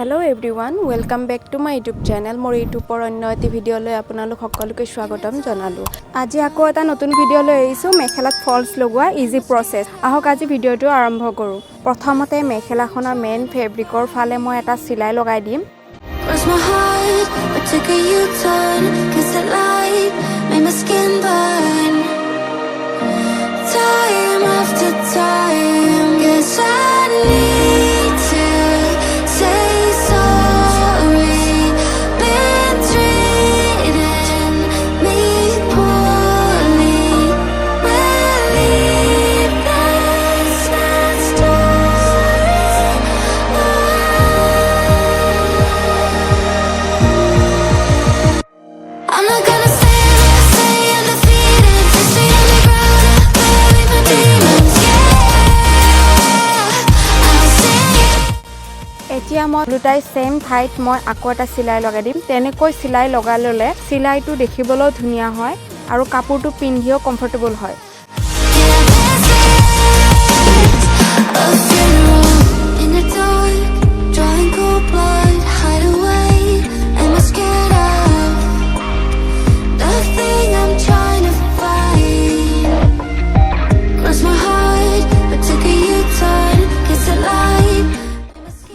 Hello everyone, welcome back to my YouTube channel. More YouTube or अन्य eighty video ले आपनालोक সকলোকে স্বাগতম জনালো। আজি আকৌ এটা নতুন ভিডিও লৈ আহিছো মেখেলাত ফলস লগোৱা ইজি প্ৰসেস। আহক আজি ভিডিওটো আৰম্ভ কৰো। প্ৰথমতে মেখেলাখনৰ মেইন ফেব্ৰিকৰ ফালে মই এটা সিলাই লগাই দিম। Cross my heart, but took a U-turn, 'cause the light made my skin burn. Time after time, guess I need to say sorry. Been treating me poorly. Believe that's not story. I'm not gonna say I'm defeated. 6 feet underground, bury my demons. Yeah, I'll sing it. এতিয়া মই দুটাই same ঠাইত মই আকৌ এটা সিলাই লগাই দিম। তেনেকৈ সিলাই লগাই ললে সিলাইটো দেখিবলৈ ধুনিয়া হয় আৰু কাপোৰটো পিন্ধিও কমফৰ্টেবল হয়। Yeah, this is a funeral in the dark, drawing cold blood, hide away. Am I scared of the thing I'm trying to fight? Cross my heart, but took a U-turn, 'cause the light.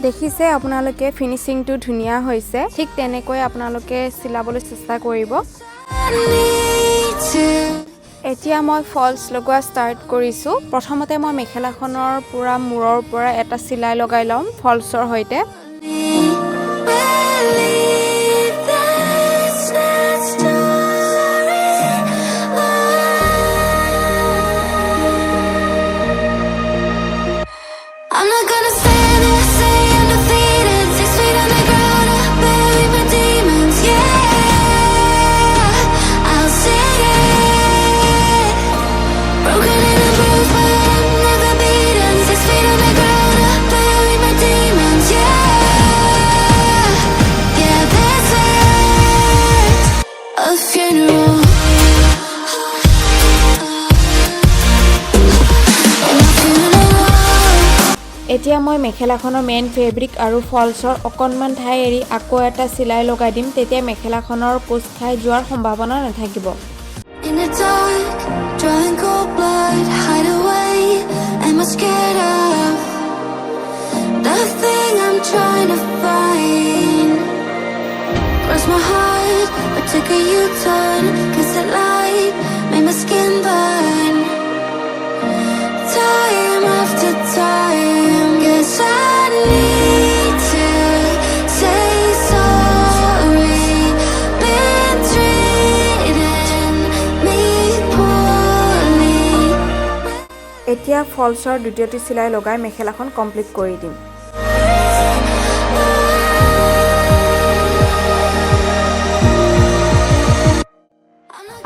দেখিছে আপোনালোকে ফিনিশিংটো ধুনিয়া হৈছে। ঠিক তেনেকৈ আপোনালোকে সিলাবলৈ চেষ্টা কৰিব। I need to. এতিয়া মই ফলস লগোৱা ষ্টাৰ্ট কৰিছো। প্ৰথমতে মই মেখেলাখনৰ পুৰা মূৰৰ পৰা এটা সিলাই লগাই লম ফলসৰ হৈতে। Believe that's not story. I'm not gonna stand there, say I'm defeated. 6 feet underground, bury my demons. Yeah, I'll sing it. Broken and bruised, but I'm never beaten. 6 feet underground, bury my demons. Yeah, yeah, this is a funeral. And I'm feeling alive. এতিয়া মই মেখেলাখনৰ main fabric আৰু ফলসৰ অকণমান ঠাই এৰি আকৌ এটা সিলাই লগাই দিম। তেতিয়া মেখেলাখনৰ কোচ খাই যোৱাৰ সম্ভাৱনা নাথাকিব। In the dark, drawing cold blood, hide away. Am I scared of the thing I'm trying to find? Cross my heart, but took a U-turn, 'cause the light made my skin burn. Time after time, guess I need to say sorry. Been treating me poorly. এতিয়া ফলসৰ দ্বিতীয়টি সিলাই লগাই মেখেলাখন complete কৰি দিম।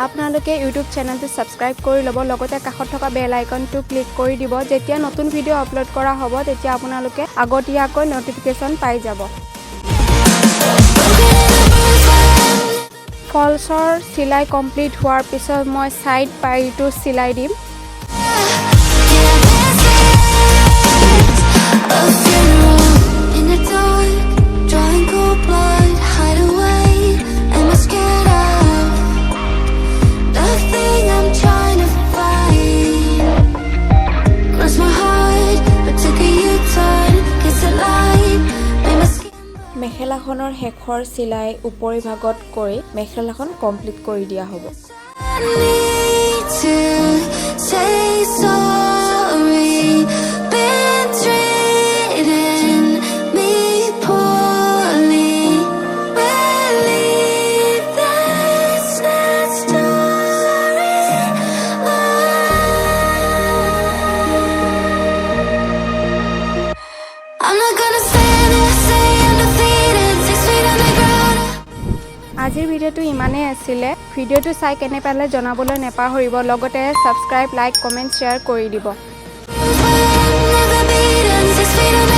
আপোনালোকে YouTube চেনেলটো subscribe কৰি ল'ব, লগতে কাষত থকা বেল আইকনটো ক্লিক কৰি দিব। যেতিয়া নতুন ভিডিও আপলোড কৰা হ'ব তেতিয়া আপোনালোকে আগতীয়াকৈ নটিফিকেশ্যন পাই যাব। ফলসৰ সিলাই কমপ্লিট হোৱাৰ পিছত মই সাইড পাইটো সিলাই দিম। A funeral in the dark, drawing cold blood, hide away. Am I scared of the thing I'm trying to fight? Cross my heart, but took a U-turn, 'cause the light made my skin. মেখেলাখনৰ শেষৰ সিলাই উপৰি ভাগত কৰি মেখেলাখন complete কৰি দিয়া হ'ব। I need to say sorry. Been treating me poorly. Believe that's not story. I'm not gonna stand there, say I'm defeated. 6 feet underground. আজিৰ ভিডিওটো ইমানেই আছিলে। ভিডিওটো চাই কেনে পালে জনাবলৈ নেপাহৰিব, লগতে সাবস্ক্ৰাইব, লাইক, কমেন্ট, শ্বেয়াৰ কৰি দিব। Never beaten, 6 feet under.